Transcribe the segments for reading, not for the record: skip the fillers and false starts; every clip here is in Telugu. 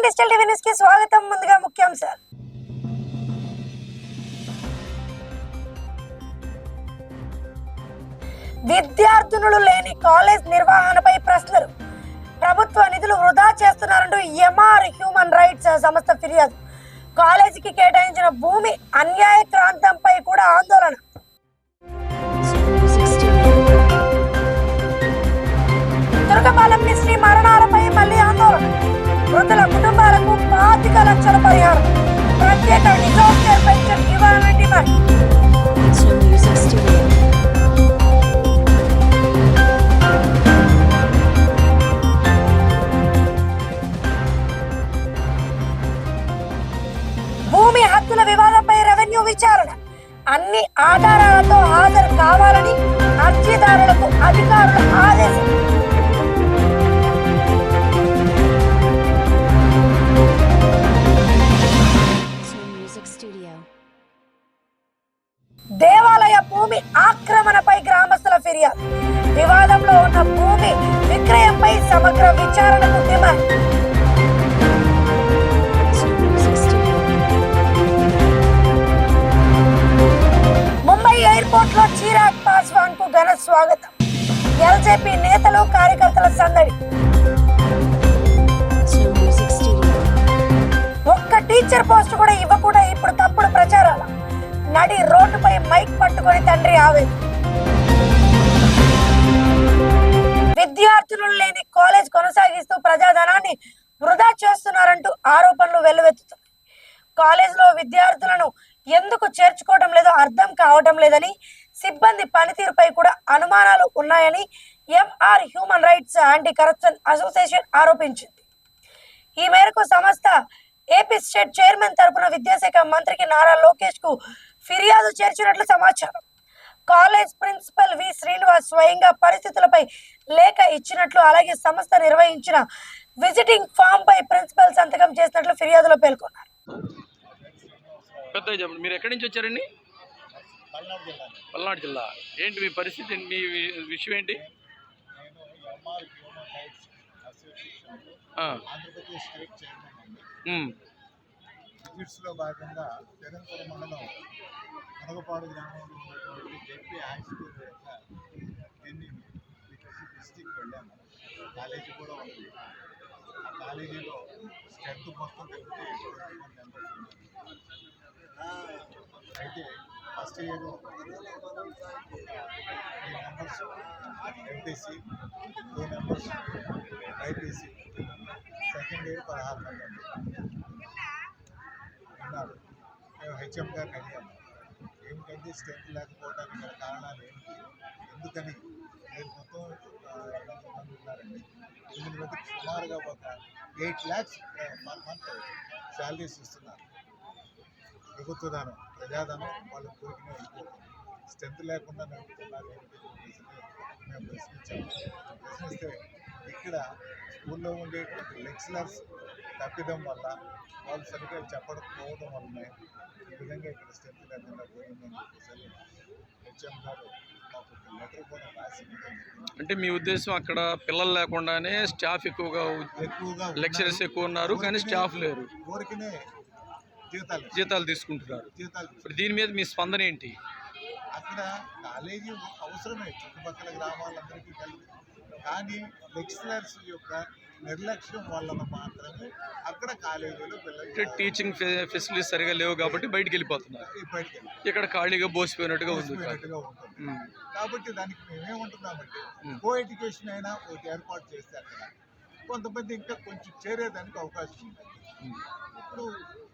డిజిటల్ టీవీ న్యూస్ కి స్వాగతం. ముందుగా ముఖ్యాంశాలు. విద్యార్థులు లేని కాలేజ్ నిర్వహణపై ప్రశ్నలు. ప్రభుత్వ నిధులు వృధా చేస్తున్నారంటూ ఎంఆర్ హ్యూమన్ రైట్స్ సంస్థ ఫిర్యాదు. కాలేజీకి కేటాయించిన భూమి అన్యాయక్రాంతంపై కూడా ఆందోళన. దుర్గపాలెం శ్రీ మరణాలపై మళ్లీ ఆందోళన. మృతుల కుటుంబాలకు 25 లక్షల పరిహారం. ప్రత్యేక డిజాస్టర్ పెన్షన్ ఇవ్వాలని డిమాండ్. భూమి హక్కుల వివాదంపై రెవెన్యూ విచారణ. అన్ని ఆధారాలతో హాజరు కావాలని అర్జీదారులకు అధికారుల ఆదేశం. దేవాలయ భూమి ఆక్రమణపై గ్రామస్తుల ఫిర్యాదు. వివాదంలో ఉన్న భూమి విక్రయంపై సమగ్ర విచారణకు డిమాండ్. ముంబై ఎయిర్పోర్ట్ లో చిరాగ్ పాస్వాన్ కు ఘన స్వాగతం. ఎల్జేపీ నేతలు కార్యకర్తల సందడి. ఒక్క టీచర్ పోస్ట్ కూడా ఇవ్వకుండా ఇప్పుడు తప్పుడు ప్రచారాల. నడి రోడ్డుపై మైక్ పట్టుకొని తండ్రి ఆవేదన. విద్యార్థులు లేని కాలేజ్ కొనసాగిస్తూ ప్రజాధనాన్ని వృధా చేస్తున్నారంటూ ఆరోపణలు వెల్లువెత్తుతున్నాయి. కాలేజ్లో విద్యార్థులను ఎందుకు చేర్చుకోవడం లేదో అర్థం కావడం లేదని, సిబ్బంది పనితీరుపై కూడా అనుమానాలు ఉన్నాయని MR human rights anti corruption association ఆరోపించింది. ఈ మేరకు సంస్థ ఏపీ స్టేట్ చైర్మన్ తరపున విద్యాశాఖ మంత్రికి నారా లోకేష్ కు ఫిర్యాదు చేర్చినట్లు సమాచారం. కాలేజ్ ప్రిన్సిపల్ వి శ్రీనివాస్ స్వయంగా పరిస్థితులపై లేఖ ఇచ్చినట్లు, అలాగే సంస్థ నిర్వహించిన విజిటింగ్ ఫామ్ పై ప్రిన్సిపల్ సంతకం చేసినట్లు ఫిర్యాదులో పేర్కొన్నారు. మీరు ఎక్కడి నుంచి వచ్చారండి? పల్నాడు జిల్లా. ఏంటి మీ పరిస్థితి, మీ విషయం ఏంటి? లో భాగంగా జగన్పురం మండలం మునగపాడు గ్రామంలో ఉన్నటువంటి జెడ్పీ హై స్కూల్ యొక్క దీన్ని డిస్టిక్ వెళ్ళాము. కాలేజీ కూడా ఉంది. ఆ కాలేజీలో స్ట్రెంత్ మొత్తం కలిపితే 21 మెంబర్స్ ఉన్నారు. అయితే first year 3 members MPC, 2 members IPC, second year 16 మంది ఉన్నారు. మేము హెచ్ఎం గారిని అడిగాము, ఏమిటంటే స్ట్రెంత్ లేకపోవడానికి గల కారణాలు ఏంటి, ఎందుకని మీరు మొత్తం 8 మంది ఉన్నారండి. 8 మందికి సుమారుగా ఒక 8 lakhs పర్ మంత్ శాలరీస్ ఇస్తున్నారు. ప్రభుత్వ ధనం, ప్రజాధనం వాళ్ళు కోరికనే వెళ్ళిపోతుంది. స్ట్రెంత్ లేకుండా నడుపుతున్నారు ఏమిటి మేము ప్రశ్నించాము. ప్రశ్నిస్తే ఇక్కడ స్కూల్లో ఉండేటువంటి లెక్చరర్స్ తప్పిదం వల్ల, వాళ్ళు సరిగ్గా చెప్పకపోవడం వల్లనే ఈ విధంగా ఇక్కడ స్ట్రెంత్ లేకుండా పోయిందని చెప్పేసి హెచ్ఎం గారు మాకు లెటర్ కూడా రాసి. అంటే మీ ఉద్దేశం అక్కడ పిల్లలు లేకుండానే స్టాఫ్ ఎక్కువగా లెక్చరర్స్ ఎక్కువ ఉన్నారు, కానీ స్టాఫ్ లేరు, ఊరికనే జీతాలు తీసుకుంటున్నారు. ఇప్పుడు దీని మీద మీ స్పందన ఏంటి? అక్కడ కాలేజీ అవసరమే చుట్టుపక్కల గ్రామాలందరికీ కలిపి, కానీ లెక్చరర్స్ యొక్క నిర్లక్ష్యం వలన మాత్రమే అక్కడ కాలేజీలో పిల్లలు టీచింగ్ ఫెసిలిటీస్ సరిగా లేవు కాబట్టి బయటికి వెళ్ళిపోతున్నారు. ఇక్కడ ఖాళీగా బోసిపోయినట్టుగా ఉంది. కాబట్టి దానికి మేమేమంటున్నామంటే కో ఎడ్యుకేషన్ అయినా ఒకటి ఏర్పాటు చేస్తే అక్కడ కొంతమంది ఇంకా కొంచెం చేరేదానికి అవకాశం ఉంది. ఇప్పుడు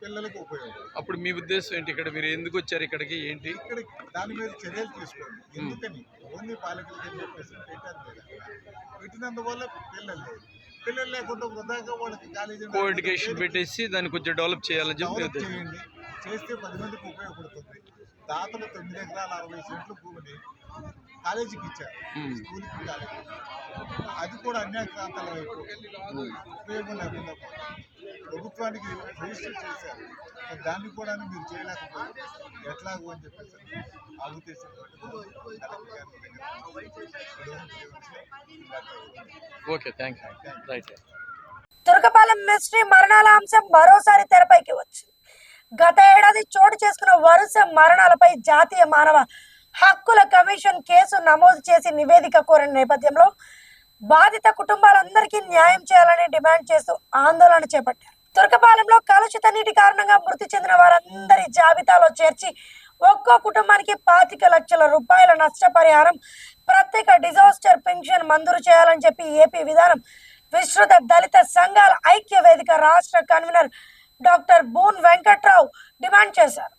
పిల్లలకు ఉపయోగం. అప్పుడు మీ ఉద్దేశం ఏంటి? ఇక్కడ మీరు ఎందుకు వచ్చారు ఇక్కడికి, ఏంటి? ఇక్కడ దాని మీద చర్యలు తీసుకోండి. ఎందుకని ఓన్లీ పాలకులకి అని చెప్పేసి పెట్టారు లేదా, పెట్టినందువల్ల పిల్లలు లేకుండా వృధాగా వాళ్ళకి కాలేజీ కో ఎడ్యుకేషన్ పెట్టేసి దాన్ని కొంచెం డెవలప్ చేయాలని చెప్పి చేయండి. చేస్తే 10 మందికి ఉపయోగపడుతుంది. దాతలు 9 ఎకరాల 60 సెంట్లు భూమిని కాలేజీకి ఇచ్చారు, స్కూల్కి కాలేజీ. అది కూడా అన్యాక్రాంతాల వైపు ఉపయోగం లేకుండా ప్రభుత్వానికి రిజిస్టర్ చేశారు. దాన్ని కూడా మీరు చేయలేకపోతే ఎట్లాగో అని చెప్పేసి ఆ ఉద్దేశం. Okay, thank you. Right. Turakapalem mystery మరణాల అంశం మరోసారి తెరపైకి వచ్చింది. గత ఏడాది చోటు చేసుకున్న వరుస మరణాలపై జాతీయ మానవ హక్కుల కమిషన్ కేసు నమోదు చేసి నివేదిక కోరిన నేపథ్యంలో బాధిత కుటుంబాలందరికీ న్యాయం చేయాలని డిమాండ్ చేస్తూ ఆందోళన చేపట్టారు. తురకపాలెంలో కలుషిత నీటి కారణంగా మృతి చెందిన వారందరి జాబితాలో చేర్చి ఒక్కో కుటుంబానికి 25 లక్షల రూపాయల నష్టపరిహారం, ప్రత్యేక డిజాస్టర్ పెన్షన్ మంజూరు చేయాలని చెప్పి ఏపీ విధానం విస్తృత దళిత సంఘాల ఐక్య వేదిక రాష్ట్ర convener doctor boon Venkatrao demand చేశారు.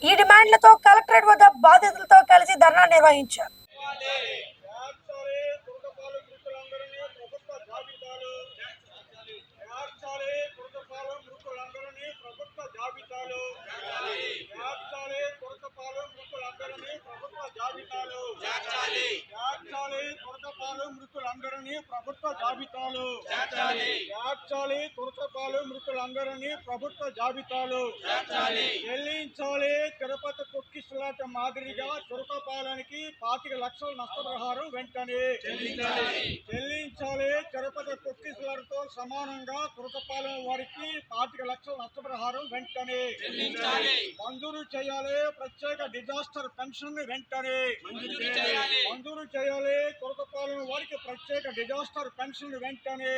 ఈ డిమాండ్లతో కలెక్టరేట్ వద్ద బాధితులతో కలిసి ధర్నా నిర్వహించారు. చెల్లించాలి. తిరుపతి తొక్కిసలాట మాదిరిగా తురకపాలెంకి 25 లక్షల నష్టపరిహారం వెంటనే చెల్లించాలి. తిరుపతి తొక్కిసలాటతో సమానంగా తురకపాలెం వారికి 25 లక్షల నష్టపరిహారం వెంటనే మంజూరు చేయాలి. ప్రత్యేక డిజాస్టర్ పెన్షన్ వెంటనే మంజూరు చేయాలి. తురకపాలెం వారికి ప్రత్యేక డిజాస్టర్ పెన్షన్ వెంటనే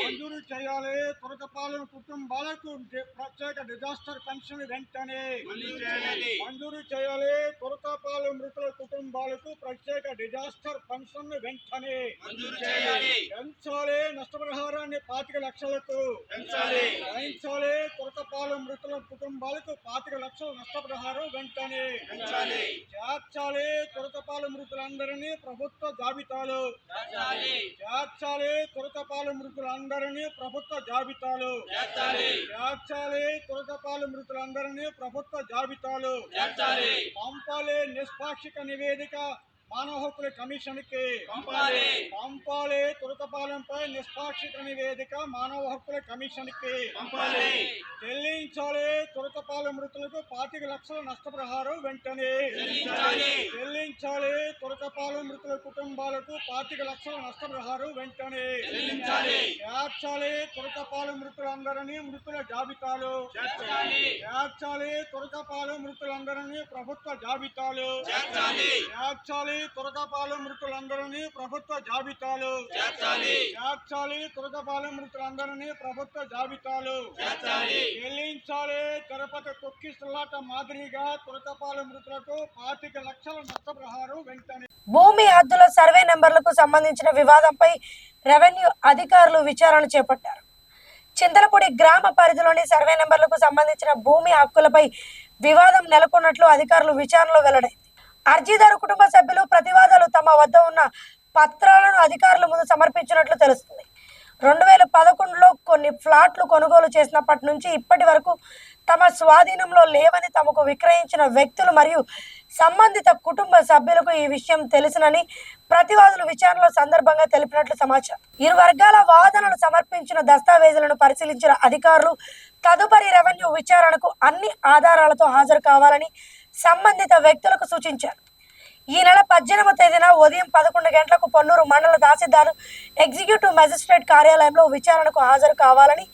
మంజూరు చేయాలి. తురకపాలెం కుటుంబాలకు ప్రత్యేక డిజాస్టర్ పెన్షన్ వెంటనే మంజూరు చేయాలి. తురకపాలెం మృతుల కుటుంబాలకు ప్రత్యేక డిజాస్టర్ పెన్షన్ వెంటనే పెంచాలి. నష్టపరిహారాన్ని 25 లక్షలకు పెంచాలి. తురకపాలెం మృతుల కుటుంబాలకు 25 లక్షల నష్టపరిహారం వెంటనే చేర్చాలి. తురకపాలెం మృతులందరినీ ప్రభుత్వ జాబితాలో చేర్చాలి. తురకపాలెం మృతులందరినీ ప్రభుత్వ జాబితాలో చేర్చాలి. తురకపాలెం మృతులందరినీ ప్రభుత్వ జాబితాలో పంపాలి. నిష్పాక్షిక నివేదిక మానవ హక్కుల కమిషన్ కి పంపాలి. తురకపాలెంపై నిష్పాక్షిక నివేదిక మానవ హక్కుల కమిషన్ కి చెల్లించాలి. తురకపాలెం మృతులకు 25 లక్షల నష్టపరిహారం వెంటనే చెల్లించాలి. తురకపాలెం మృతుల కుటుంబాలకు 25 లక్షల నష్టపరిహారం వెంటనే చేర్చాలి. తురకపాలెం మృతులందరినీ మృతుల జాబితాలో చేర్చాలి. తురకపాలెం మృతులందరినీ ప్రభుత్వ జాబితాలో చేర్చాలి. తురకపాలెం మృతులందరినీ ప్రభుత్వ జాబితాలో చేర్చాలి. తురకపాలెం మృతులందరినీ ప్రభుత్వ జాబితాలో చెల్లించాలి. తిరుపతి తొక్కిసలాట మాదిరిగా తురకపాలెం మృతులకు 25 లక్షల నష్టపరిహారం వెంటనే. భూమి హద్దుల సర్వే నెంబర్లకు సంబంధించిన వివాదంపై రెవెన్యూ అధికారులు విచారణ చేపట్టారు. చింతలపూడి గ్రామ పరిధిలోని సర్వే నెంబర్లకు సంబంధించిన భూమి హక్కులపై వివాదం నెలకొన్నట్లు అధికారులు విచారణలో వెల్లడైంది. అర్జీదారు కుటుంబ సభ్యులు ప్రతివాదాలు తమ వద్ద ఉన్న పత్రాలను అధికారుల ముందు సమర్పించినట్లు తెలుస్తుంది. 2011లో కొన్ని ఫ్లాట్లు కొనుగోలు చేసినప్పటి నుంచి ఇప్పటి వరకు తమ స్వాధీనంలో లేవని తమకు విక్రయించిన వ్యక్తులు మరియు సంబంధిత కుటుంబ సభ్యులకు ఈ విషయం తెలుసునని ప్రతివాదులు విచారణలో సందర్భంగా తెలిపినట్లు సమాచారం. ఇరు వర్గాల వాదనలు సమర్పించిన దస్తావేజులను పరిశీలించిన అధికారులు తదుపరి రెవెన్యూ విచారణకు అన్ని ఆధారాలతో హాజరు కావాలని సంబంధిత వ్యక్తులకు సూచించారు. ఈ నెల 18వ తేదీన ఉదయం 11 గంటలకు పొన్నూరు మండల తహసీల్దార్ ఎగ్జిక్యూటివ్ మెజిస్ట్రేట్ కార్యాలయంలో విచారణకు హాజరు కావాలని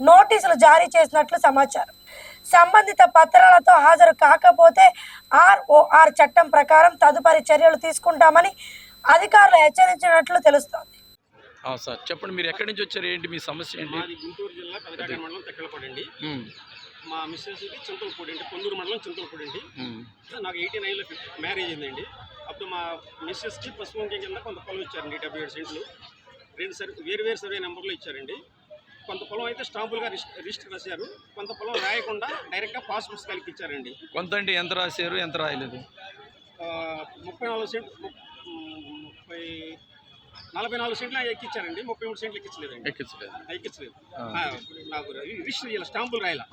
నోటీసులు జారీ చేసినట్లు సమాచారం. సంబంధిత పత్రాలతో హాజరు కాకపోతే ROR చట్టం ప్రకారం తదుపరి చర్యలు తీసుకుంటామని అధికారులు హెచ్చరించినట్లు తెలుస్తోంది. సార్ చెప్పండి, మీరు ఎక్కడి నుంచి వచ్చారు, ఏంటి మీ సమస్య ఏంటి? మాది గుంటూరు జిల్లా పెదకాకాని మండలం తెక్కలపూడి అండి. మా మిస్సెస్కి చింతలపూడి అండి, పొందూరు మండలం చింతలపూడి అండి. నాకు 89లో మ్యారేజ్ అయిందండి. అప్పుడు మా మిస్సెస్కి పసుపు వంక కింద కొంత పొలం ఇచ్చారండి, 77 సెంట్లు. వేరు సర్వే నెంబర్లో ఇచ్చారండి. కొంత పొలం అయితే స్టాంపులుగా రిజిస్టర్ రాశారు, కొంత పొలం రాయకుండా డైరెక్ట్గా పాస్ పుస్తకాలకి ఇచ్చారండి. కొంత అంటే ఎంత రాశారు, ఎంత రాయలేదు? 34 సెంట్లు 44 సెంట్లు ఎక్కిచ్చారండి, 33 సెంట్లు ఎక్కించలేదండి. ఎక్కించలేదు. నాకు రిజిస్టర్ చేయాలి, స్టాంపులు రాయాల.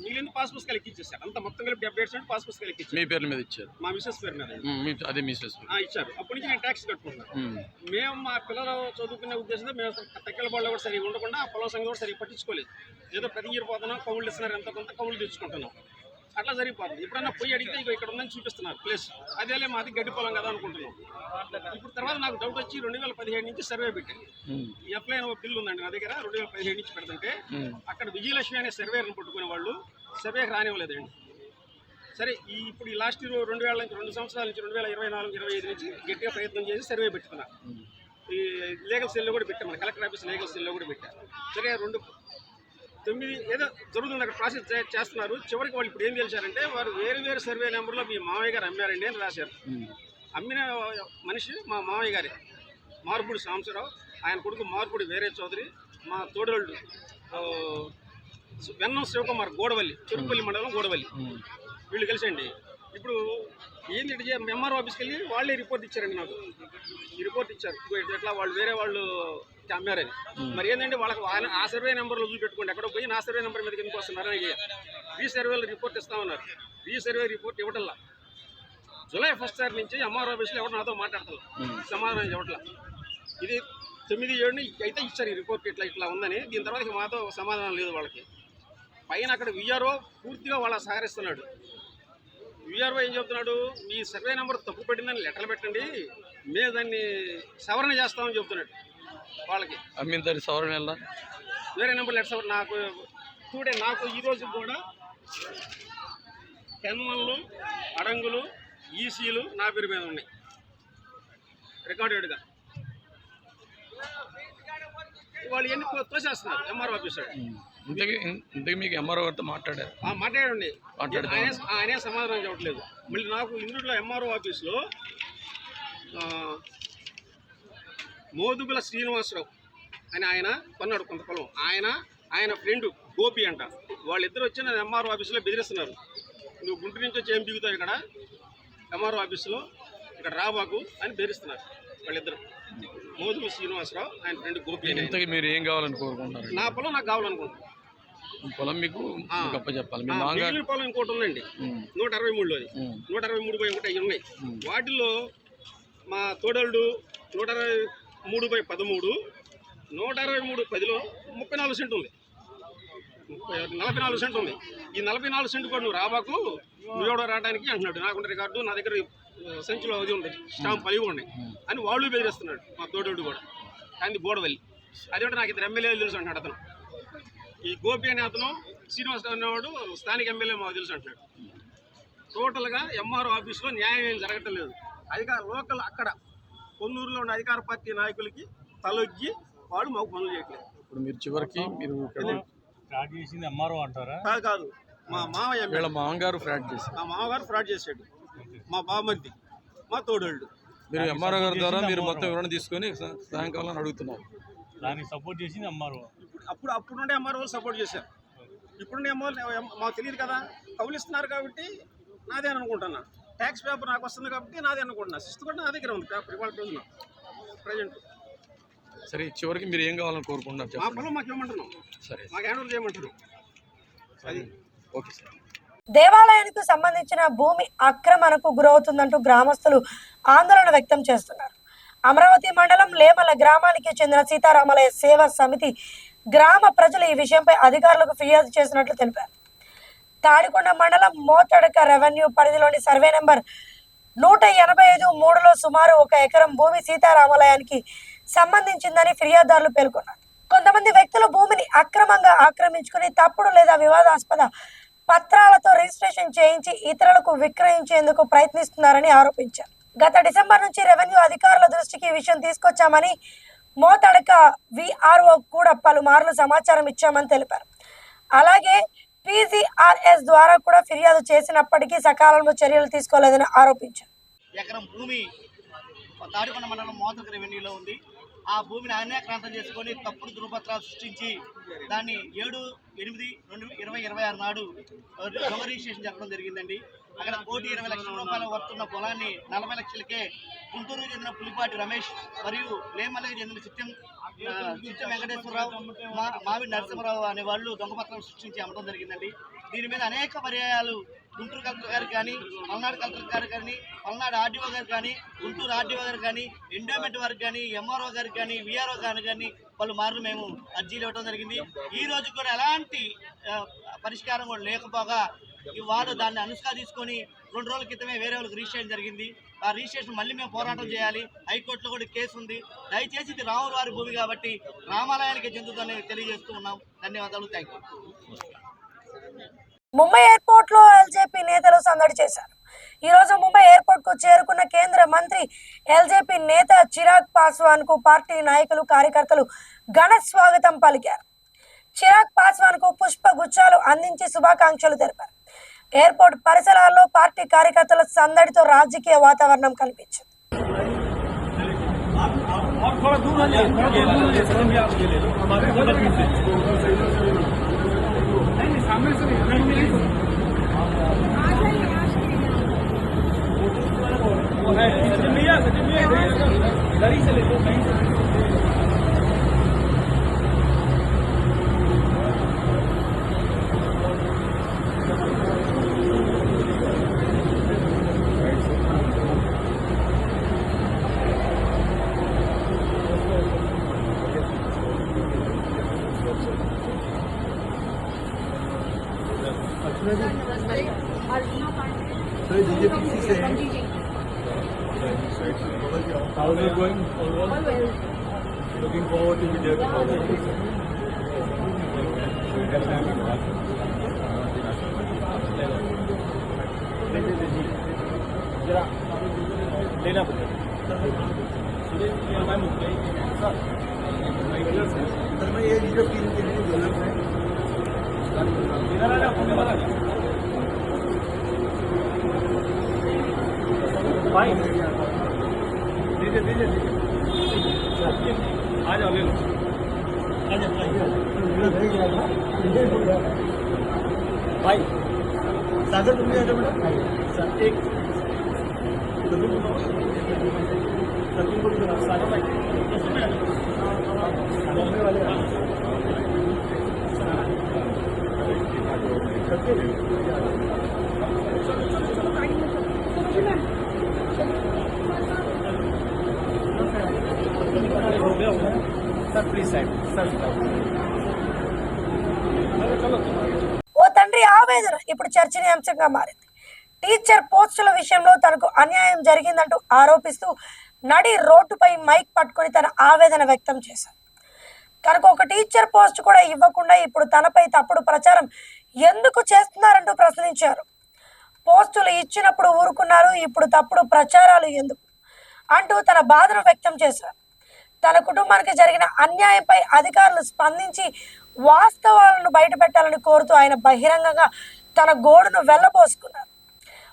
మిగిలిన పాస్ పుస్తకాలు ఎక్కిచ్చేసారు. అంత మొత్తం కలిపి 77 సెంట్లు పాస్ పుస్తకాలు ఎక్కించారు. మీ పేర్ల మీద ఇచ్చారు? మా మిస్సెస్ పేరు మీద. అదే మిస్సెస్ ఇచ్చారు. అప్పటి నుంచి నేను ట్యాక్స్ కట్టుకుంటున్నాను. మేము మా పిల్లలు చదువుకునే ఉద్దేశంతో మేము తెక్కల బాళ్ళు కూడా సరిగా ఉండకుండా ఆ పొలం సంఘం కూడా సరిగా పట్టించుకోలేదు. ఏదో ప్రతి ఇయర్ పోతున్నాం, కౌళ్ళు ఇస్తున్నారు, ఎంత కొంత కౌళ్ళు తెచ్చుకుంటున్నాం. అట్లా జరిగిపోతుంది. ఎప్పుడన్నా పోయి అడిగితే ఇక ఇక్కడ ఉందని చూపిస్తున్నారు ప్లేస్, అదేలే మాది గడ్డి పొలం కదా అనుకుంటున్నాం. ఇప్పుడు తర్వాత నాకు డౌట్ వచ్చి 2017 నుంచి సర్వే పెట్టాను. ఎఫ్ఐ బిల్లు ఉందండి నా దగ్గర, 2017 నుంచి పెడుతుంటే అక్కడ విజయలక్ష్మి అనే సర్వేని పట్టుకునే వాళ్ళు సర్వేకి రానివ్వలేదండి. సరే ఇప్పుడు ఈ లాస్ట్ 2 సంవత్సరాల నుంచి 2024-25 నుంచి గట్టిగా ప్రయత్నం చేసి సర్వే పెట్టుకున్నా. ఈ లీగల్ సెల్లో కూడా పెట్టాం, మన కలెక్టర్ ఆఫీస్ లీగల్ సెల్లో కూడా పెట్టారు. సరే 9 ఏదో జరుగుతుంది అక్కడ ప్రాసెస్ చేస్తున్నారు. చివరికి వాళ్ళు ఇప్పుడు ఏం తెలిసారంటే వారు వేరు సర్వే నెంబర్లో మీ మామయ్య గారు అమ్మారండి అని రాశారు. అమ్మిన మనిషి మా మామయ్య గారే, మార్పుడి సాంబశివరావు, ఆయన కొడుకు మార్పుడి వేరే చౌదరి, మా తోడోళ్ళు వెన్నం శివకుమార్ గోడవల్లి, చెరుకుపల్లి మండలం గోడవల్లి, వీళ్ళు కలిసండి. ఇప్పుడు ఏంటి ఎంఆర్ఓ ఆఫీస్కి వెళ్ళి వాళ్ళే రిపోర్ట్ ఇచ్చారండి నాకు. ఈ రిపోర్ట్ ఇచ్చారు ఎట్లా వాళ్ళు వేరే వాళ్ళు అమ్మారని. మరి ఏంటంటే వాళ్ళకి ఆ సర్వే నెంబర్లో చూపెట్టుకోండి, ఎక్కడో పోయి నా సర్వే నెంబర్ మీదకి ఎందుకు వస్తున్నారని రీసర్వేలో రిపోర్ట్ ఇస్తామన్నారు. రీసర్వే రిపోర్ట్ ఇవ్వటల్లా. జూలై 1 తారీఖు నుంచి ఎంఆర్ఓ ఆఫీస్లో ఎవరు నాతో మాట్లాడతారు, సమాధానం ఇవ్వట్లా. ఇది 9/7 అయితే ఇచ్చారు ఈ రిపోర్ట్ ఇట్లా ఉందని. దీని తర్వాత మాతో సమాధానం లేదు వాళ్ళకి. పైన అక్కడ విఆర్ఓ పూర్తిగా వాళ్ళ సహకరిస్తున్నాడు. విఆర్ఓ ఏం చెప్తున్నాడు, మీ సర్వే నెంబర్ తప్పు పెట్టిందని లెటర్లు పెట్టండి, మేము దాన్ని సవరణ చేస్తామని చెప్తున్నాడు వాళ్ళకి. అమ్మిన సవరణ వేరే నెంబర్ లెటర్ సవరణ నాకు చూడే. నాకు ఈరోజు కూడా పెన్వన్లు, అడంగులు, ఈసీలు నా పేరు మీద ఉన్నాయి రికార్డెడ్గా. వాళ్ళు ఎన్ని తోసేస్తున్నారు ఎంఆర్ఓ ఆఫీస్. ఇంతకీ మీకు ఎంఆర్ఓ గారితో మాట్లాడండి, ఆయనే సమాధానం చెప్పట్లేదు. మళ్ళీ నాకు ఇందులో ఎంఆర్ఓ ఆఫీస్లో మోదుగుల శ్రీనివాసరావు అని ఆయన కొన్నాడు కొంత పొలం. ఆయన ఫ్రెండ్ గోపి అంట. వాళ్ళిద్దరు వచ్చి నన్ను ఎంఆర్ఓ ఆఫీస్లో బెదిరిస్తున్నారు. నువ్వు గుంటూరు నుంచి వచ్చి ఏం దిగుతావు ఇక్కడ ఎంఆర్ఓ ఆఫీస్లో, ఇక్కడ రాబాకు అని బెదిరిస్తున్నారు వాళ్ళిద్దరు. మోదుగుల శ్రీనివాసరావు ఆయన ఫ్రెండ్ గోపి అని. ఇంతకీ మీరు ఏం కావాలని కోరుకుంటున్నారు? నా పొలం నాకు కావాలనుకుంటున్నాను. పొలం మీకు గొప్ప చెప్పాలి. మిగిలిన పొలం ఇంకోటి ఉందండి 163లోది, 163/1 అవి ఉన్నాయి. వాటిల్లో మా తోడళ్ళు 163/13, 163/10లో 34 సెంటు ఉంది, 44 సెంటు ఉంది. ఈ 44 సెంటు కూడా నువ్వు రాబాకు, నువ్వెవడో రావడానికి అంటున్నాడు. నాకుంటే రికార్డు నా దగ్గర సంచిలో అది ఉంది, స్టాంప్ అవి ఉన్నాయి అని వాళ్ళు బెదిరిస్తున్నాడు మా తోడోడు కూడా. కానీ బోడవల్లి అదేంటే నాకు ఇద్దరు ఎమ్మెల్యేలు తెలుసు అంటున్నాడు అతను. ఈ గోపి అనే అతను, శ్రీనివాస్ అనేవాడు స్థానిక ఎమ్మెల్యే మాకు తెలుసు అంటున్నాడు. టోటల్గా ఎంఆర్ఓ ఆఫీస్లో న్యాయం ఏం జరగటం లేదు. లోకల్ అక్కడ కొన్నూరులో ఉన్న అధికార పార్టీ నాయకులకి తలొగ్గి వాళ్ళు మాకు పనులు చేయట్లేదు. ఇప్పుడు మీరు చివరికి మీరు ఫ్రాడ్ చేసింది ఎంఆర్ఓ అంటారా? కాదు, మా మామయ్య మామగారు ఫ్రాడ్ చేశారు. మా మామగారు ఫ్రాడ్ చేశాడు, మా బామర్ది, మా తోడళ్ళు. మీరు ఎంఆర్ఓ గారి ద్వారా మీరు మొత్తం వివరణ తీసుకొని సాయంకాలం అడుగుతున్నారు. దానికి సపోర్ట్ చేసింది ఎంఆర్ఓ. అప్పుడు నుండి ఎంఆర్ఓ సపోర్ట్ చేశారు. ఇప్పుడుండే ఎంఆర్ఓ మాకు తెలియదు కదా, కౌలిస్తున్నారు కాబట్టి నాదే అనుకుంటున్నా. ట్యాక్స్ పేపర్ నాకు వస్తుంది కాబట్టి నాదే అనుకుంటున్నా. సిస్ట్ కూడా నా దగ్గర ఉంది పేపర్ ఇవాళ రోజున ప్రజెంట్. సరే చివరికి మీరు ఏం కావాలని కోరుకుంటున్నారు? మా పొలం మాకు ఏమంటున్నాం, సరే మాకు హ్యాండ్ ఓవర్ చేయమంటున్నాం. అది ఓకే సార్. దేవాలయానికి సంబంధించిన భూమి ఆక్రమణకు గురవుతుందంటూ గ్రామస్తులు ఆందోళన వ్యక్తం చేస్తున్నారు. అమరావతి మండలం లేమల గ్రామానికి చెందిన సీతారామలయ సేవా సమితి గ్రామ ప్రజలు ఈ విషయంపై అధికారులకు ఫిర్యాదు చేసినట్లు తెలిపారు. తాడికొండ మండలం మోతడక రెవెన్యూ పరిధిలోని సర్వే నెంబర్ 185/3లో సుమారు 1 ఎకరం భూమి సీతారామలయానికి సంబంధించిందని ఫిర్యాదుదారులు పేర్కొన్నారు. కొంతమంది వ్యక్తులు భూమిని అక్రమంగా ఆక్రమించుకుని తప్పుడు లేదా వివాదాస్పద పత్రాలతో రిజిస్ట్రేషన్ చేయించి ఇతరులకు విక్రయించేందుకు ప్రయత్నిస్తున్నారని ఆరోపించారు. గత డిసెంబర్ నుంచి రెవెన్యూ అధికారుల దృష్టికి ఈ విషయం తీసుకొచ్చామని, మోతడక విఆర్ఓ కూడా పలుమార్లు సమాచారం ఇచ్చామని తెలిపారు. అలాగే PGRS ద్వారా కూడా ఫిర్యాదు చేసినప్పటికీ సకాలంలో చర్యలు తీసుకోలేదని ఆరోపించారు. ఎకరం భూమి తాడికొండ మండలం మోతక రెవెన్యూలో ఉంది. ఆ భూమిని అన్యాక్రాంతం చేసుకొని తప్పుడు ధృవపత్రాలు సృష్టించి దాన్ని 7/8/2026 నాడు దొంగ రిజిస్ట్రేషన్ జరగడం జరిగిందండి. అక్కడ 1,20,00,000 వర్తున్న పొలాన్ని 40 లక్షలకే గుంటూరుకు చెందిన పులిపాటి రమేష్ మరియు లేమల్లకి చెందిన చిత్తం వెంకటేశ్వరరావు, మావి నరసింహరావు అనే వాళ్ళు దొంగపత్రాలు సృష్టించి అమ్మడం జరిగిందండి. దీని మీద అనేక పర్యాయాలు గుంటూరు కలెక్టర్ గారు కానీ, పల్నాడు కలెక్టర్ గారు కానీ, పల్నాడు ఆర్డీఓ గారు కానీ, గుంటూరు ఆర్డీఓ గారు కానీ, ఎండోమెంట్ వారికి కానీ, ఎంఆర్ఓ గారికి కానీ, విఆర్ఓ గారు కానీ పలుమార్లు మేము అర్జీలు ఇవ్వడం జరిగింది. ఈ రోజు కూడా ఎలాంటి పరిష్కారం కూడా లేకపోగా వాళ్ళు దాన్ని అనుష్కా తీసుకొని 2 రోజుల క్రితమే వేరే వాళ్ళకి రిజిస్ట్రేషన్ జరిగింది. ఆ రిజిస్ట్రేషన్ మళ్ళీ మేము పోరాటం చేయాలి. హైకోర్టులో కూడా కేసు ఉంది. దయచేసి ఇది రాముల వారి భూమి కాబట్టి రామాలయానికి చెందుతుందని తెలియజేస్తూ ఉన్నాం. ధన్యవాదాలు. Thank you. ముంబై ఎయిర్పోర్ట్ లో ఎల్జేపీ నేతలు సందడి చేశారు. ఈ రోజు ముంబై ఎయిర్పోర్ట్ కు చేరుకున్న కేంద్ర మంత్రి ఎల్జేపీ నేత చిరాగ్ పాస్వాన్ కు పార్టీ నాయకులు కార్యకర్తలు ఘన స్వాగతం పలికారు. చిరాగ్ పాస్వాన్ కు పుష్ప గుచ్చాలు అందించి శుభాకాంక్షలు తెలిపారు. ఎయిర్పోర్ట్ పరిసరాల్లో పార్టీ కార్యకర్తల సందడితో రాజకీయ వాతావరణం కనిపించింది. How are they going? Looking forward to be there. Fine. दीजिए आ जाओ ले लो भाई सागर तुम भी आ जाओ बेटा एक सागर भाई ఓ తండ్రి ఆవేదన ఇప్పుడు చర్చనీయాంశంగా మారింది. టీచర్ పోస్టుల విషయంలో తనకు అన్యాయం జరిగిందంటూ ఆరోపిస్తూ నడి రోడ్డుపై మైక్ పట్టుకుని తన ఆవేదన వ్యక్తం చేశారు. తనకు ఒక టీచర్ పోస్ట్ కూడా ఇవ్వకుండా ఇప్పుడు తనపై తప్పుడు ప్రచారం ఎందుకు చేస్తున్నారంటూ ప్రశ్నించారు. పోస్టులు ఇచ్చినప్పుడు ఊరుకున్నారు, ఇప్పుడు తప్పుడు ప్రచారాలు ఎందుకు అంటూ తన బాధను వ్యక్తం చేశారు. తన కుటుంబానికి జరిగిన అన్యాయంపై అధికారులు స్పందించి వాస్తవాలను బయటపెట్టాలని కోరుతూ ఆయన బహిరంగంగా తన గోడును వెళ్లబోసుకున్నారు.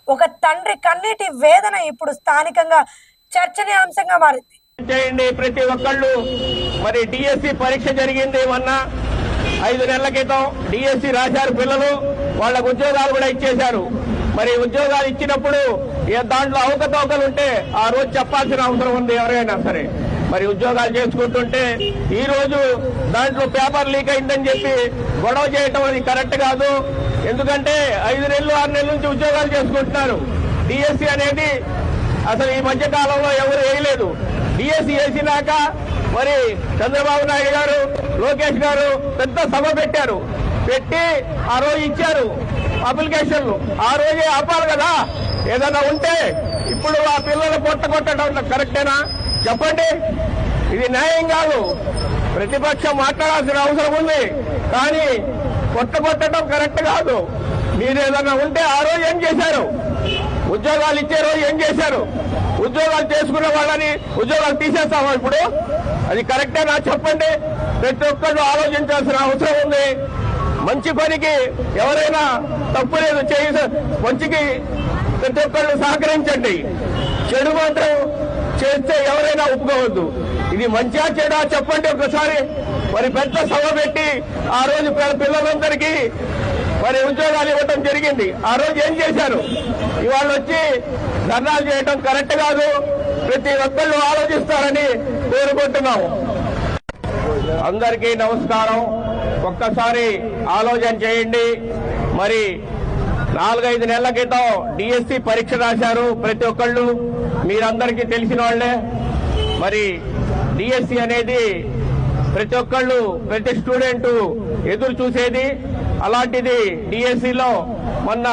ఒక తండ్రి కన్నీటి వేదన ఇప్పుడు స్థానికంగా చర్చనీయాంశంగా మారింది. చేయండి ప్రతి ఒక్కళ్ళు. మరి డిఎస్సి పరీక్ష జరిగింది మొన్న 5 నెలల క్రితం. డిఎస్సి రాశారు పిల్లలు, వాళ్ళకు ఉద్యోగాలు కూడా ఇచ్చేశారు. మరి ఉద్యోగాలు ఇచ్చినప్పుడు దాంట్లో అవకతవకలు ఉంటే ఆ రోజు చెప్పాల్సిన అవసరం ఉంది ఎవరైనా సరే. మరి ఉద్యోగాలు చేసుకుంటుంటే ఈ రోజు దాంట్లో పేపర్ లీక్ అయిందని చెప్పి గొడవ చేయటం అది కరెక్ట్ కాదు. ఎందుకంటే 5 నెలలు 6 నెలల నుంచి ఉద్యోగాలు చేసుకుంటున్నారు. డిఎస్సి అనేది అసలు ఈ మధ్య కాలంలో ఎవరు వేయలేదు. డిఎస్సి వేసినాక మరి చంద్రబాబు నాయుడు గారు, లోకేష్ గారు పెద్ద సభ పెట్టారు. పెట్టి ఆ రోజు ఇచ్చారు అప్లికేషన్లు. ఆ రోజే ఆపాలి కదా ఏదైనా ఉంటే. ఇప్పుడు ఆ పిల్లలు కొట్టడం కరెక్టేనా చెప్పండి? ఇది న్యాయం కాదు. ప్రతిపక్షం మాట్లాడాల్సిన అవసరం ఉంది, కానీ కొట్టడం కరెక్ట్ కాదు. మీరు ఏదైనా ఉంటే ఆ రోజు ఏం చేశారు? ఉద్యోగాలు ఇచ్చే రోజు ఏం చేశారు? ఉద్యోగాలు చేసుకునే వాళ్ళని ఉద్యోగాలు తీసేస్తామా ఇప్పుడు? అది కరెక్టేనా చెప్పండి? ప్రతి ఒక్కళ్ళు ఆలోచించాల్సిన అవసరం ఉంది. మంచి పనికి ఎవరైనా తప్పు లేదు, మంచికి ప్రతి ఒక్కళ్ళు సహకరించండి. చెడు మాత్రం చేస్తే ఎవరైనా ఒప్పుకోవద్దు. ఇది మంచిగా చెడా చెప్పండి ఒకసారి. మరి పెద్ద సభ పెట్టి ఆ రోజు పిల్లలందరికీ మరి ఉద్యోగాలు ఇవ్వటం జరిగింది. ఆ రోజు ఏం చేశారు? ఇవాళ వచ్చి ధర్నాలు చేయటం కరెక్ట్ కాదు. ప్రతి ఒక్కళ్ళు ఆలోచిస్తారని కోరుకుంటున్నాము. అందరికీ నమస్కారం. ఒక్కసారి ఆలోచన చేయండి. మరి 4-5 నెలల క్రితం డిఎస్సి పరీక్ష రాశారు ప్రతి ఒక్కళ్ళు, మీరందరికీ తెలిసిన వాళ్లే. మరి డిఎస్సి అనేది ప్రతి ఒక్కళ్ళు, ప్రతి స్టూడెంట్ ఎదురు చూసేది. అలాంటిది డిఎస్సిలో మొన్న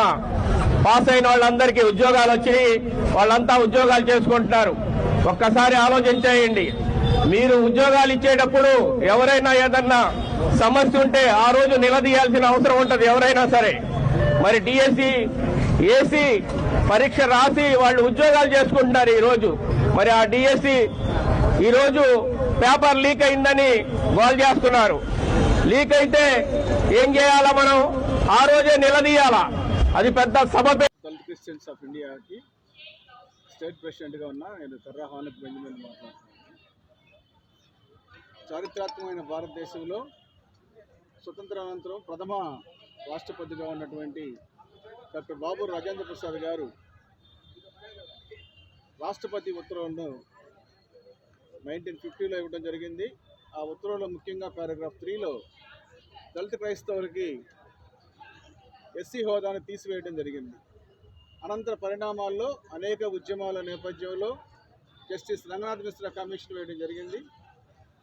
పాస్ అయిన వాళ్ళందరికీ ఉద్యోగాలు వచ్చి వాళ్ళంతా ఉద్యోగాలు చేసుకుంటున్నారు. ఒక్కసారి ఆలోచించేయండి. మీరు ఉద్యోగాలు ఇచ్చేటప్పుడు ఎవరైనా ఏదన్నా సమస్య ఉంటే ఆ రోజు నిలదీయాల్సిన అవసరం ఉంటుంది ఎవరైనా సరే. మరి డిఎస్సి ఏసీ పరీక్ష రాసి వాళ్ళు ఉద్యోగాలు చేసుకుంటున్నారు ఈరోజు. మరి ఆ డిఎస్సి ఈరోజు పేపర్ లీక్ అయిందని గోల్ చేస్తున్నారు. లీక్ అయితే ఏం చేయాలా మనం? ఆ రోజే నిలదీయాలా? అది పెద్ద సభ. దళిత క్రిస్టియన్స్ ఆఫ్ ఇండియాకి స్టేట్ ప్రెసిడెంట్గా ఉన్న నేను తర్రా హానక్ బెంజమిన్ మాట్లాడుతున్నాను. చారిత్రాత్మకమైన భారతదేశంలో స్వతంత్రానంతరం ప్రథమ రాష్ట్రపతిగా ఉన్నటువంటి డాక్టర్ బాబు రాజేంద్ర ప్రసాద్ గారు రాష్ట్రపతి ఉత్తర్వులను 1950లో ఇవ్వడం జరిగింది. ఆ ఉత్తర్వులో ముఖ్యంగా పారాగ్రాఫ్ 3లో దళిత క్రైస్తవులకి ఎస్సీ హోదాను తీసివేయడం జరిగింది. అనంతర పరిణామాల్లో అనేక ఉద్యమాల నేపథ్యంలో జస్టిస్ రంగనాథ్ మిశ్రా కమిషన్ వేయడం జరిగింది.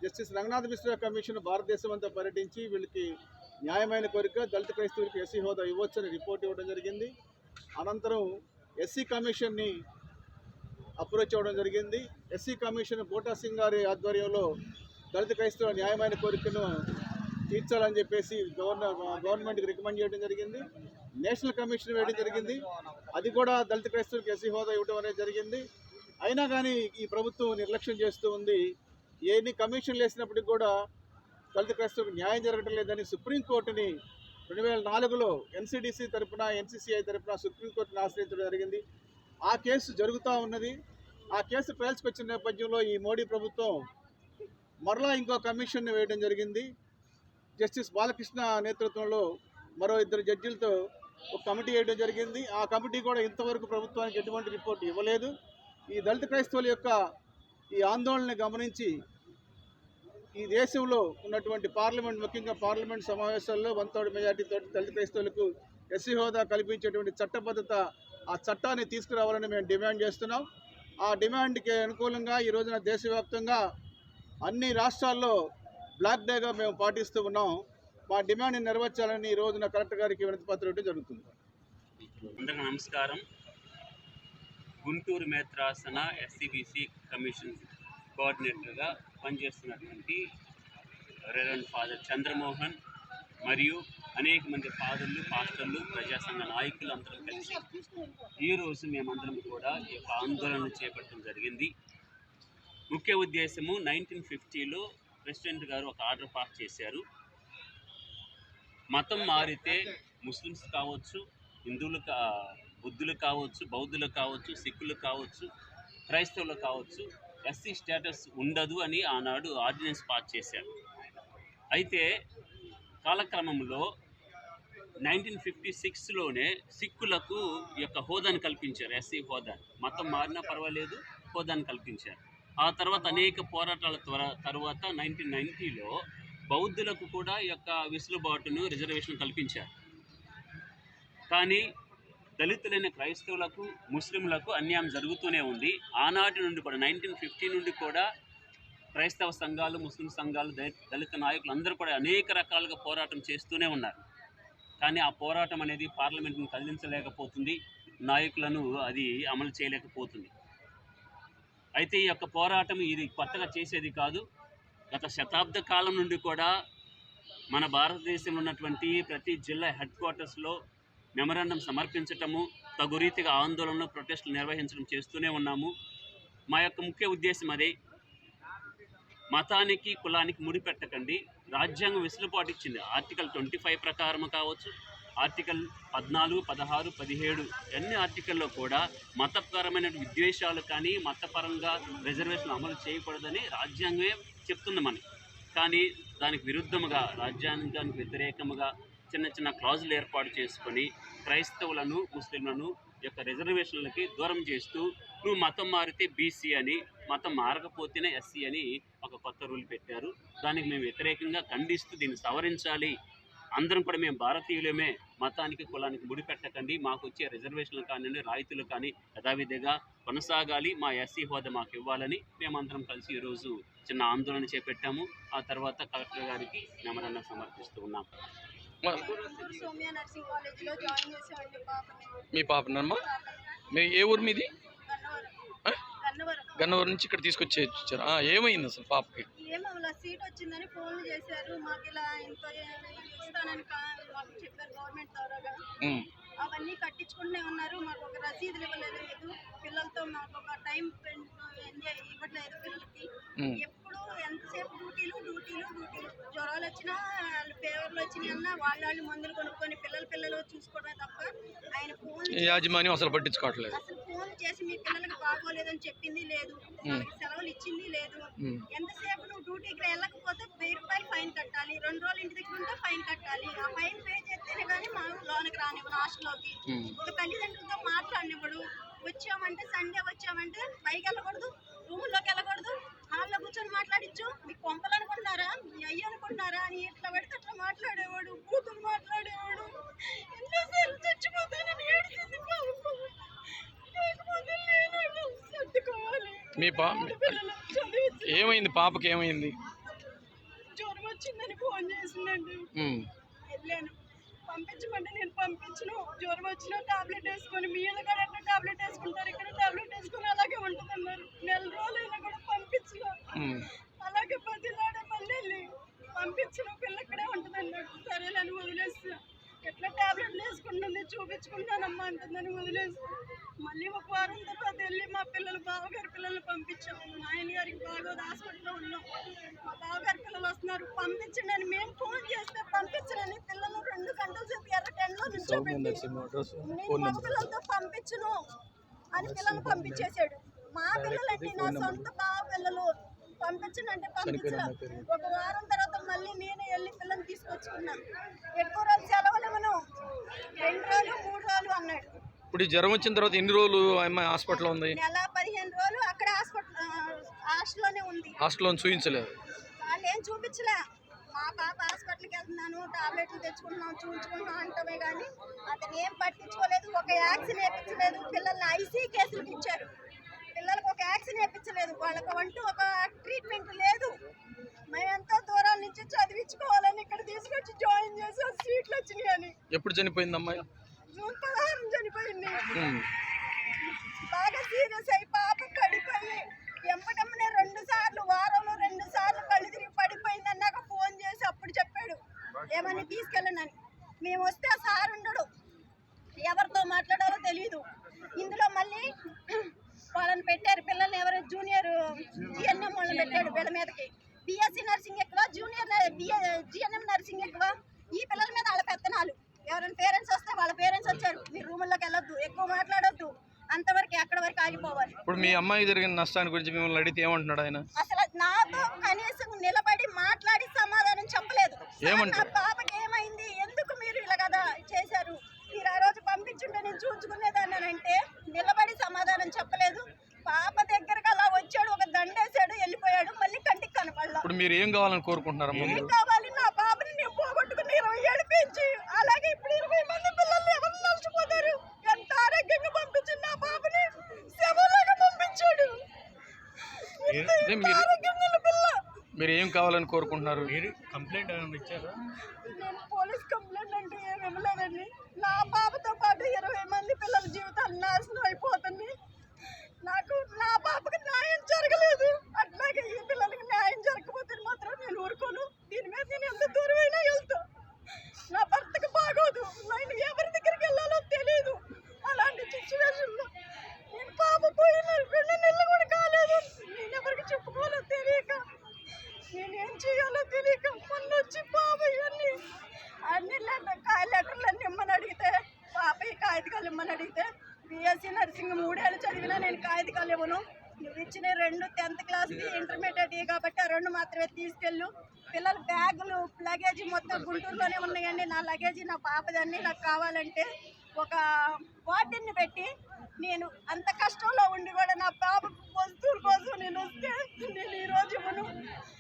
జస్టిస్ రంగనాథ్ మిశ్రా కమిషన్ భారతదేశం అంతా పర్యటించి వీళ్ళకి న్యాయమైన కోరిక దళిత క్రైస్తవులకి ఎస్సీ హోదా ఇవ్వచ్చని రిపోర్ట్ ఇవ్వడం జరిగింది. అనంతరం ఎస్సీ కమిషన్ని అప్రోచ్ అవ్వడం జరిగింది. ఎస్సీ కమిషన్ బోటా సింగ్ గారి ఆధ్వర్యంలో దళిత క్రైస్తవుల న్యాయమైన కోరికను తీర్చాలని చెప్పేసి గవర్నమెంట్కి రికమెండ్ చేయడం జరిగింది. నేషనల్ కమిషన్ వేయడం జరిగింది. అది కూడా దళిత క్రైస్తవులకు ఎస్సీ హోదా ఇవ్వడం అనేది జరిగింది. అయినా కానీ ఈ ప్రభుత్వం నిర్లక్ష్యం చేస్తూ ఉంది. ఎన్ని కమిషన్లు వేసినప్పటికీ కూడా దళిత క్రైస్తవులకు న్యాయం జరగడం లేదని సుప్రీంకోర్టుని 2004లో ఎన్సీడీసీ తరఫున ఎన్సీసీఐ తరఫున సుప్రీంకోర్టుని ఆశ్రయించడం జరిగింది. ఆ కేసు జరుగుతూ ఉన్నది. ఆ కేసు ట్రయల్స్కి వచ్చిన నేపథ్యంలో ఈ మోడీ ప్రభుత్వం మరలా ఇంకో కమిషన్ని వేయడం జరిగింది. జస్టిస్ బాలకృష్ణ నేతృత్వంలో మరో 2 జడ్జిలతో ఒక కమిటీ వేయడం జరిగింది. ఆ కమిటీ కూడా ఇంతవరకు ప్రభుత్వానికి ఎటువంటి రిపోర్ట్ ఇవ్వలేదు. ఈ దళిత క్రైస్తవుల యొక్క ఈ ఆందోళనని గమనించి ఈ దేశంలో ఉన్నటువంటి పార్లమెంట్, ముఖ్యంగా పార్లమెంట్ సమావేశాల్లో 1/3 మెజార్టీతో దళిత క్రైస్తవులకు ఎస్సీ హోదా కల్పించేటువంటి చట్టబద్ధత, ఆ చట్టాన్ని తీసుకురావాలని మేము డిమాండ్ చేస్తున్నాం. ఆ డిమాండ్కి అనుకూలంగా ఈ రోజున దేశవ్యాప్తంగా అన్ని రాష్ట్రాల్లో బ్లాక్ డేగా మేము పాటిస్తూ ఉన్నాం. మా డిమాండ్ని నెరవేర్చాలని ఈ రోజున కలెక్టర్ గారికి వినతి పత్రం ఇవ్వడం జరుగుతుంది. అందరికీ నమస్కారం. గుంటూరు మేత్రాసన ఎస్సీబీసీ కమిషన్ కోఆర్డినేటర్గా పనిచేస్తున్నటువంటి రెవరెండ్ ఫాదర్ చంద్రమోహన్ మరియు అనేక మంది ఫాదర్లు, పాస్టర్లు, ప్రజాసంఘ నాయకులు అందరం కలిసి ఈరోజు మేమందరం కూడా ఈ యొక్క ఆందోళన చేపట్టడం జరిగింది. ముఖ్య ఉద్దేశము 1950లో ప్రెసిడెంట్ గారు ఒక ఆర్డర్ పాస్ చేశారు. మతం మారితే ముస్లిమ్స్ కావచ్చు, హిందువులు బుద్ధులు కావచ్చు, బౌద్ధులు కావచ్చు, సిక్కులు కావచ్చు, క్రైస్తవులు కావచ్చు, ఎస్సీ స్టేటస్ ఉండదు అని ఆనాడు ఆర్డినెన్స్ పాస్ చేశారు. అయితే కాలక్రమంలో 1956లోనే సిక్కులకు ఈ యొక్క హోదాను కల్పించారు, ఎస్సీ హోదాను. మతం మారినా పర్వాలేదు, హోదాను కల్పించారు. ఆ తర్వాత అనేక పోరాటాల తర్వాత 1990లో బౌద్ధులకు కూడా ఈ యొక్క వెసులుబాటును, రిజర్వేషన్ కల్పించారు. కానీ దళితులైన క్రైస్తవులకు, ముస్లింలకు అన్యాయం జరుగుతూనే ఉంది. ఆనాటి నుండి కూడా 1950 నుండి కూడా క్రైస్తవ సంఘాలు, ముస్లిం సంఘాలు, దళిత నాయకులు అందరూ కూడా అనేక రకాలుగా పోరాటం చేస్తూనే ఉన్నారు. కానీ ఆ పోరాటం అనేది పార్లమెంట్ను కదిలించలేకపోతుంది, నాయకులను అది అమలు చేయలేకపోతుంది. అయితే ఈ యొక్క పోరాటం ఇది కొత్తగా చేసేది కాదు. గత శతాబ్ద కాలం నుండి కూడా మన భారతదేశంలో ఉన్నటువంటి ప్రతి జిల్లా హెడ్ క్వార్టర్స్లో మెమరాండం సమర్పించటము, తగు రీతిగా ఆందోళనలు, ప్రొటెస్టులు నిర్వహించడం చేస్తూనే ఉన్నాము. మా యొక్క ముఖ్య ఉద్దేశం అదే. మతానికి, కులానికి ముడిపెట్టకండి. రాజ్యాంగం వెసులుబాటు ఇచ్చింది. ఆర్టికల్ 25 ప్రకారం కావచ్చు, ఆర్టికల్ 14, 16, 17 అన్ని ఆర్టికల్లో కూడా మతపరమైన విద్వేషాలు కానీ, మతపరంగా రిజర్వేషన్ అమలు చేయకూడదని రాజ్యాంగమే చెప్తుంది మనకి. కానీ దానికి విరుద్ధముగా, రాజ్యాంగానికి వ్యతిరేకముగా చిన్న చిన్న క్లాజులు ఏర్పాటు చేసుకొని క్రైస్తవులను, ముస్లింలను యొక్క రిజర్వేషన్లకి దూరం చేస్తూ, నువ్వు మతం మారితే బీసీ అని, మతం మారకపోతేనే ఎస్సీ అని ఒక కొత్త రూల్ పెట్టారు. దానికి మేము వ్యతిరేకంగా ఖండిస్తూ దీన్ని సవరించాలి. అందరం కూడా మేము భారతీయులమే, మతానికి, కులానికి ముడిపెట్టకండి. మాకు వచ్చే రిజర్వేషన్లు కానివ్వండి, రాయితీలు కానీ యథావిధిగా కొనసాగాలి. మా ఎస్సీ హోదా మాకు ఇవ్వాలని మేమందరం కలిసి ఈరోజు చిన్న ఆందోళన చేపట్టాము. ఆ తర్వాత కలెక్టర్ గారికి మెమరాండం సమర్పిస్తూ ఉన్నాం. సోమ్య నర్సింగ్ కాలేజీలో జాయిన్ చేసామండి పాపని. మీ పాపనమ్మా? మీ ఏ ఊరు మీది? గన్నవరం నుంచి ఇక్కడ తీసుకొచ్చి ఇచ్చారు. ఏమైంది అసలు పాపకి? ఏమో అలా సీట్ వచ్చిందని ఫోన్లు చేశారు మాకు, ఇలా ఇంత ఇస్తానని మాకు చెప్పారు గవర్నమెంట్ ద్వారాగా. అవన్నీ కట్టించుకుంటూనే ఉన్నారు, మాకు ఒక రసీదులు ఇవ్వలేదు, పిల్లలతో మాకు ఒక టైం ఎంజాయ్ ఇవ్వట్లేదు పిల్లలకి. ఎప్పుడు ఎంతసేపు డ్యూటీలు జ్వరాలు వచ్చినా ఫీవర్లు వచ్చినాయి అన్నా వాళ్ళు మందులు కొనుక్కొని పిల్లలు చూసుకోవడమే తప్ప ఆయన ఫోన్ యాజమాన్యం అసలు పట్టించుకోవట్లేదు. అసలు ఫోన్ చేసి మీ పిల్లలకి బాగోలేదని చెప్పింది లేదు, వాళ్ళకి సెలవులు ఇచ్చింది లేదు. ఎంతసేపు నువ్వు డ్యూటీకి వెళ్ళకపోతే 1000 రూపాయలు ఫైన్ కట్టాలి, 2 రోజులు ఇంటి దగ్గర ఉంటే ఫైన్ కట్టాలి. ఆ ఫైన్ పే చేస్తేనే కానీ మా లోనికి రానివ్వడు, హాస్టల్లోకి. ఒక తల్లిదండ్రులతో మాట్లాడినప్పుడు వచ్చామంటే సండే వచ్చామంటే పైకి వెళ్ళకూడదు, రూముల్లోకి వెళ్ళకూడదు, హాల్లో కూర్చొని మాట్లాడించు, మీకు కొంపలు అనుకుంటున్నారా, మీ అయ్య అనుకుంటున్నారా అని ఇట్లా పడితే అట్లా మాట్లాడేవాడు, బూతులు మాట్లాడేవాడు. ఎన్నోసార్లు చచ్చిపోతానని ఏడిచింది సర్దుకోవాలి. మీ ఏమైంది పాపకి? ఏమైంది? జ్వరం వచ్చిందని ఫోన్ చేసిందండి, వెళ్ళాను. పంపించమంటే నేను పంపించను, జ్వరం వచ్చినా టాబ్లెట్ వేసుకొని, మీ ఇళ్ళ కూడా ఎట్లా టాబ్లెట్ వేసుకుంటారు, ఇక్కడ టాబ్లెట్ వేసుకొని అలాగే ఉంటుందన్నారు. 4 రోజులైనా కూడా పంపించను, అలాగే 10 నాడే మళ్ళీ వెళ్ళి పంపించను, పిల్ల ఇక్కడే ఉంటుందన్నాడు. సరేలని వదిలేస్తా, ఎట్లా టాబ్లెట్లు వేసుకుంటుంది చూపించుకుంటానమ్మా అంటుందని వదిలేసి మళ్ళీ ఒక వారం తర్వాత వెళ్ళి మా బావగారి పిల్లలు పంపించాము. నాయన గారికి బాగోదు, హాస్పిటల్లో ఉన్నాం, మా బావగారి పిల్లలు వస్తున్నారు పంపించండి అని మేము ఫోన్ చేస్తే పంపించనని పిల్లలు 2 గంటల సేపు ఎర్ర టెంట్లో నిల్చోబెట్టి మగ పిల్లలతో పంపించును అని పిల్లలు పంపించేశాడు. మా పిల్లలంటే నా సొంత బావ పిల్లలు, పంపించనంటే పంపించడం. ఒక వారం తర్వాత మళ్ళీ నేనే వెళ్ళి పిల్లల్ని తీసుకొచ్చుకున్నాను. ఎక్కువ రోజులు సెలవులు మనం 2 రోజులు 3 రోజులు అన్నాడు. ఇప్పుడు జ్వరం వచ్చిన తర్వాత ఎన్ని రోజులు అమ్మాయి హాస్పిటల్లో ఉంది? నెల 15 రోజులు అక్కడ హాస్టల్లోనే ఉంది. హాస్టల్లో చూపించలేదు? వాళ్ళు ఏం చూపించలే. మా పాప హాస్పిటల్కి వెళ్తున్నాను, టాబ్లెట్లు తెచ్చుకుంటున్నాం, చూపించుకుంటున్నాం అంటమే కానీ అతను ఏం పట్టించుకోలేదు. ఒక యాక్సిన్ వేయించలేదు, పిల్లల్ని ఐసీ కేసులకు ఇచ్చారు. పిల్లలకు ఒక యాక్సిన్ వేయించలేదు, వాళ్ళకి అంటూ ఒక ట్రీట్మెంట్ లేదు. మేము ఎంతో దూరాల నుంచి చదివించుకోవాలని ఇక్కడ తీసుకొచ్చి జాయిన్ చేసి సీట్లు వచ్చినాయి అని. ఎప్పుడు చనిపోయింది అమ్మాయి? జూన్ 16 చనిపోయింది. బాగా సీరియస్ అయి పాప పడిపోయి ఎంపటమ్మనే 2 సార్లు, వారంలో 2 సార్లు కళ్ళు తిరిగి పడిపోయింది అన్నాక ఫోన్ చేసి అప్పుడు చెప్పాడు ఏమని తీసుకెళ్ళనని. మేము వస్తే ఆ సార్ ఉండడు, ఎవరితో మాట్లాడాలో తెలియదు. ఇందులో మళ్ళీ వాళ్ళని పెట్టారు, పిల్లల్ని ఎవరు జూనియర్ జిఎన్ఎం వాళ్ళని పెట్టాడు పిల్లల మీదకి. బిఎస్సీ నర్సింగ్ ఎక్కువ, జూనియర్ జిఎన్ఎం నర్సింగ్ ఎక్కువ. ఈ పిల్లల మీద వాళ్ళ పెత్తనాలు. ఎవరైనా పేరెంట్స్ వస్తే వాళ్ళ పేరెంట్స్ వచ్చారు, మీరు రూముల్లోకి వెళ్ళొద్దు, ఎక్కువ మాట్లాడొద్దు, అంతవరకు అక్కడ వరకు ఆగిపోవాలి. ఇప్పుడు మీ అమ్మాయి జరిగిన నష్టాన్ని గురించి మిమ్మల్ని అడిగితే ఏమంటున్నాడు ఆయన? అసలు నాతో కనీసం నిలబడి మాట్లాడి సమాధానం చెప్పలేదు. నా పాపకి ఏమైంది, ఎందుకు మీరు ఇలా కదా చేశారు, మీరు ఆ రోజు పంపించుంటే నేను చూసుకునేదాన్ని అంటే నిలబడి సమాధానం చెప్పలేదు. పాప దగ్గరకు అలా వచ్చాడు, ఒక దండేశాడు, వెళ్ళిపోయాడు, మళ్ళీ కంటికి కనపడలా. ఇప్పుడు మీరు ఏం కావాలని కోరుకుంటున్నారు? ఏం కావాలి, నా పాపని నేను పోగొట్టుకుని 27 పెంచి, అలాగే ఇప్పుడు 20 మంది పిల్లల్ని ఎవరు నష్టపోతారు. ఎంత ఆరోగ్యంగా పంపించింది నా పాపని, శవంలాగా పంపించాడు. మీరు ఏం కావాలని కోరుకుంటున్నారు? కంప్లైంట్ ఏమైనా ఇచ్చారా? నేను పోలీస్ కంప్లైంట్ అంటే ఏమి ఇవ్వలేదండి. నా పాపతో పాటు 20 మంది పిల్లల జీవితాలు నాశనం అయిపోతుంది. నాకు నా పాపకి న్యాయం జరగలేదు, అట్లాగే ఈ పిల్లలకి న్యాయం జరగకపోతే మాత్రం నేను ఊరుకోను. దీని మీద నేను ఎంత దూరమైనా వెళ్తా. నా భర్తకు బాగోదు, నేను ఎవరి దగ్గరికి వెళ్ళాలో తెలియదు. అలాంటి సిచ్యువేషన్లో నేను పాప పోయిన 2 నెలలు కూడా కాలేదు. నేను ఎవరికి చెప్పుకోవాలో తెలియక, నేనేం చేయాలో తెలియక మొన్న వచ్చి పాప అన్ని లెటర్లన్నీ ఇమ్మని అడిగితే, పాప ఈ కాగితాలు ఇమ్మని అడిగితే, బిఎస్సీ నర్సింగ్ 3 ఏళ్ళు చదివినా నేను కాగితాలు ఇవ్వను, నువ్వు ఇచ్చిన 2 10th క్లాస్ది ఇంటర్మీడియట్ కాబట్టి ఆ 2 మాత్రమే తీసుకెళ్ళు. పిల్లల బ్యాగులు లగేజీ మొత్తం గుంటూరులోనే ఉన్నాయండి. నా లగేజీ నా పాపదాన్ని నాకు కావాలంటే ఒక వార్డెన్ని పెట్టి, నేను అంత కష్టంలో ఉండి కూడా నా పాప వస్తువుల కోసం నేను వస్తే నేను ఈరోజు ఇవ్వను.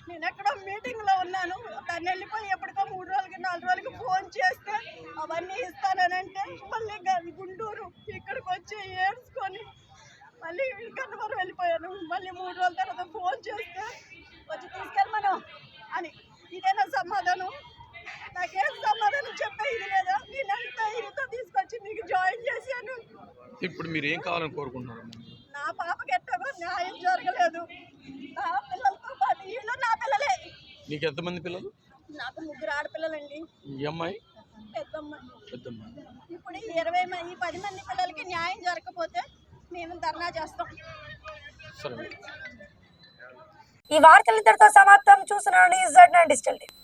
నేను ఎక్కడో మీటింగ్లో ఉన్నాను, దాన్ని వెళ్ళిపోయి ఎప్పటికో 3 రోజులకి 4 రోజులకి ఫోన్ చేస్తే అవన్నీ ఇస్తానంటే మళ్ళీ గుంటూరు ఇక్కడికి వచ్చి ఏడ్చుకొని మళ్ళీ కన్నవరం వెళ్ళిపోయాను. మళ్ళీ 3 రోజుల తర్వాత ఫోన్ చేస్తే వచ్చి తీసుకెళ్ళమను అని. ఇదేనా సమాధానం? నాకేం సమాధానం చెప్పే ఇప్పుడు మీరు ఏం కావాలని కోరుకుంటున్నారు? నా పాపకి ఎట్టగో న్యాయం జరగలేదు. నా పిల్లలతో పాటు వీళ్ళు నా పిల్లలే. నీకు ఎంతమంది పిల్లలు? నాకు 3 ఆడపిల్లలండి. ఈ అమ్మాయి పెద్దమ్మ. పెద్దమ్మాయి. ఇప్పుడు ఈ 10 మంది పిల్లలకి న్యాయం జరగకపోతే మేము ధర్నా చేస్తాం. సరే. ఈ వార్తలు ఇంతటితో సమాప్తం. చూస్తున్నాను Z9 డిజిటల్ టీవీ.